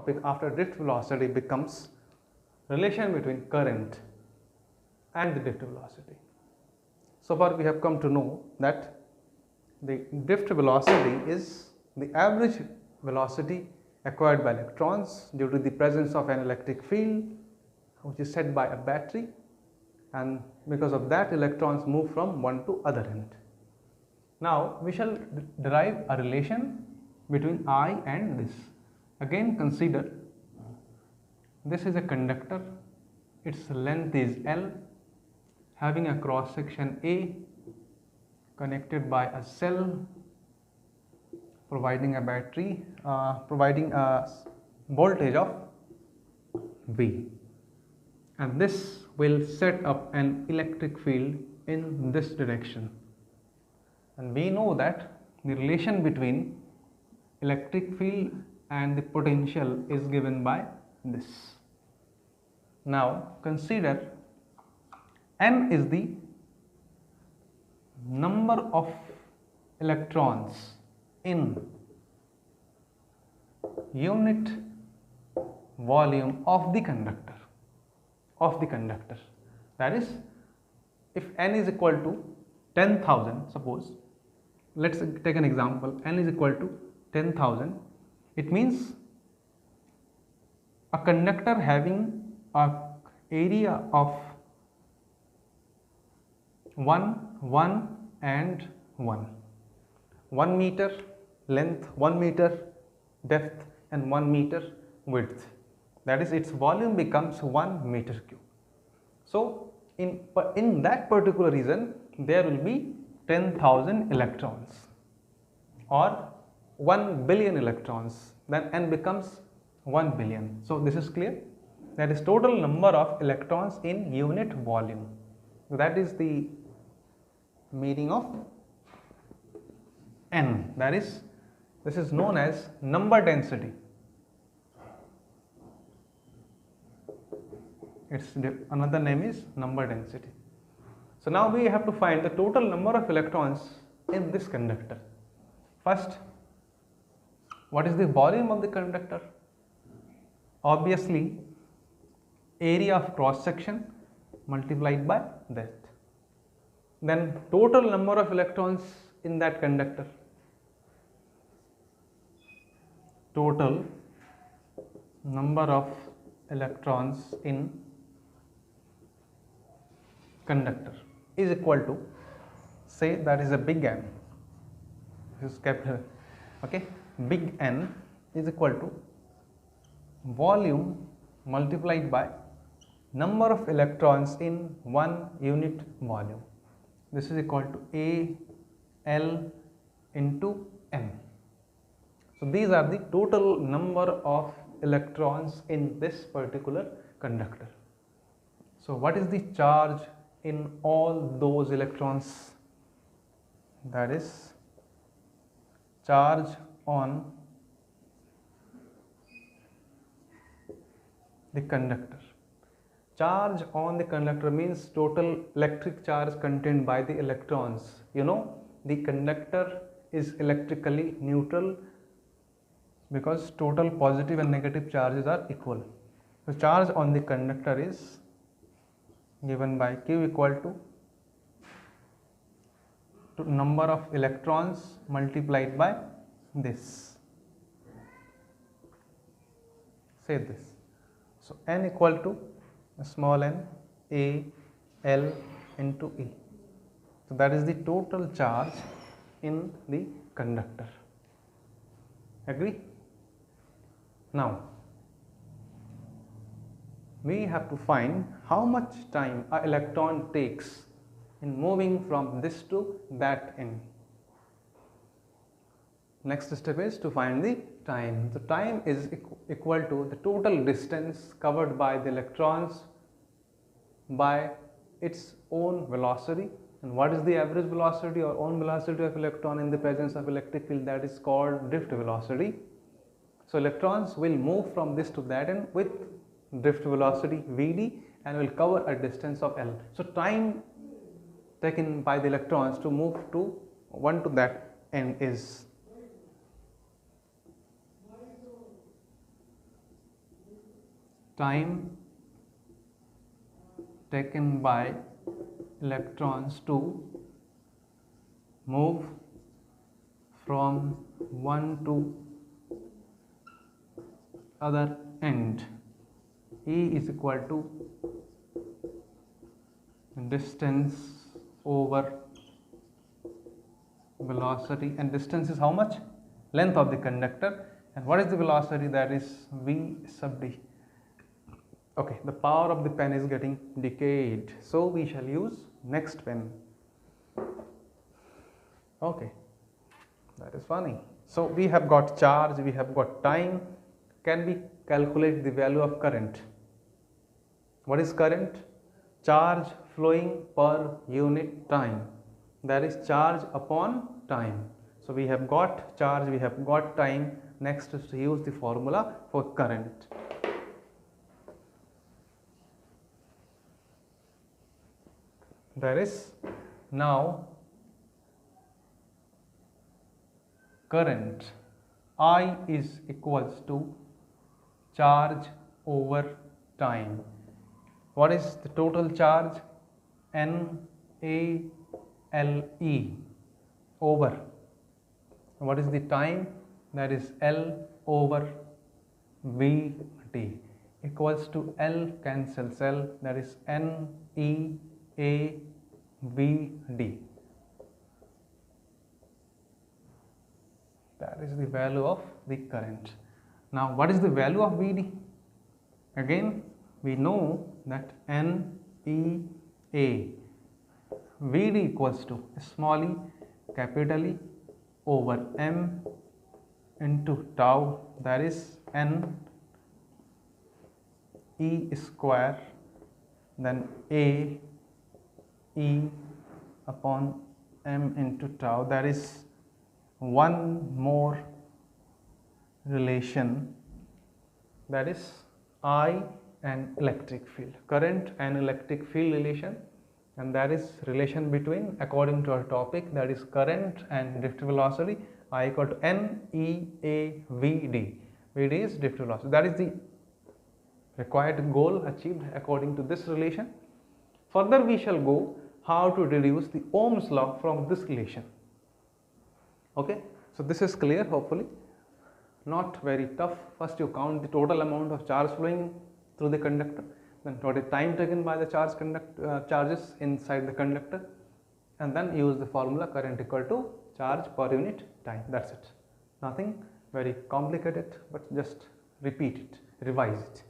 topic after drift velocity becomes relation between current and the drift velocity. So far we have come to know that the drift velocity is the average velocity acquired by electrons due to the presence of an electric field which is set by a battery, and because of that electrons move from one to other end. Now we shall derive a relation between I and this. Again consider this is a conductor, its length is L, having a cross section A, connected by a cell, providing a battery, providing a voltage of V, and this will set up an electric field in this direction. And we know that the relation between electric field and the potential is given by this. Now consider N is the number of electrons in unit volume of the conductor. That is, if N is equal to 10,000, suppose, let's take an example, N is equal to 10,000, it means a conductor having a area of 1 and 1 meter length, 1 meter depth and 1 meter width, that is, its volume becomes 1 meter cube. So in that particular region there will be 10,000 electrons or 1 billion electrons, then N becomes 1 billion. So this is clear, that is total number of electrons in unit volume. That is the meaning of N, that is, this is known as number density. Its another name is number density. So now we have to find the total number of electrons in this conductor. First, what is the volume of the conductor? Obviously, area of cross section multiplied by that. Then total number of electrons in that conductor. Total number of electrons in conductor is equal to, say that is a big N, this is capital, okay, big N is equal to volume multiplied by number of electrons in 1 unit volume. This is equal to A L into N. So these are the total number of electrons in this particular conductor. So what is the charge in all those electrons? That is charge on the conductor. Charge on the conductor means total electric charge contained by the electrons. You know, the conductor is electrically neutral because total positive and negative charges are equal. So charge on the conductor is given by Q equal to number of electrons multiplied by this. Say this. So N equal to small n A L into E. So that is the total charge in the conductor. Agree? Now we have to find how much time an electron takes in moving from this to that end. Next step is to find the time. The time is equal to the total distance covered by the electrons by its own velocity. And what is the average velocity or own velocity of electron in the presence of electric field? That is called drift velocity. So electrons will move from this to that end with drift velocity Vd and will cover a distance of L. So time taken by the electrons to move to one to that end is time taken by electrons to move from one to other end. E is equal to distance over velocity, and distance is how much? Length of the conductor. And what is the velocity? That is v sub d. Okay, the power of the pen is getting decayed, so we shall use next pen. Okay, that is funny. So we have got charge, we have got time. Can we calculate the value of current? What is current? Charge flowing per unit time. That is charge upon time. So we have got charge, we have got time. Next is to use the formula for current. That is, now current I is equals to charge over time. What is the total charge? NaLe over. What is the time? That is L over Vt equals to L cancels L, that is NeAVd. That is the value of the current. Now what is the value of Vd? Again we know that NeA, Vd equals to small e capital E over m into tau, that is N E square, then A E upon m into tau. That is one more relation, that is I and electric field, current and electric field relation, and that is relation between, according to our topic, that is current and drift velocity. I equal to NeAVd. Vd is drift velocity. That is the required goal achieved according to this relation. Further we shall go how to deduce the Ohm's law from this relation. Okay, so this is clear, hopefully. Not very tough. First you count the total amount of charge flowing through the conductor, then what is time taken by the charges inside the conductor, and then use the formula current equal to charge per unit time. That's it. Nothing very complicated, but just repeat it, revise it.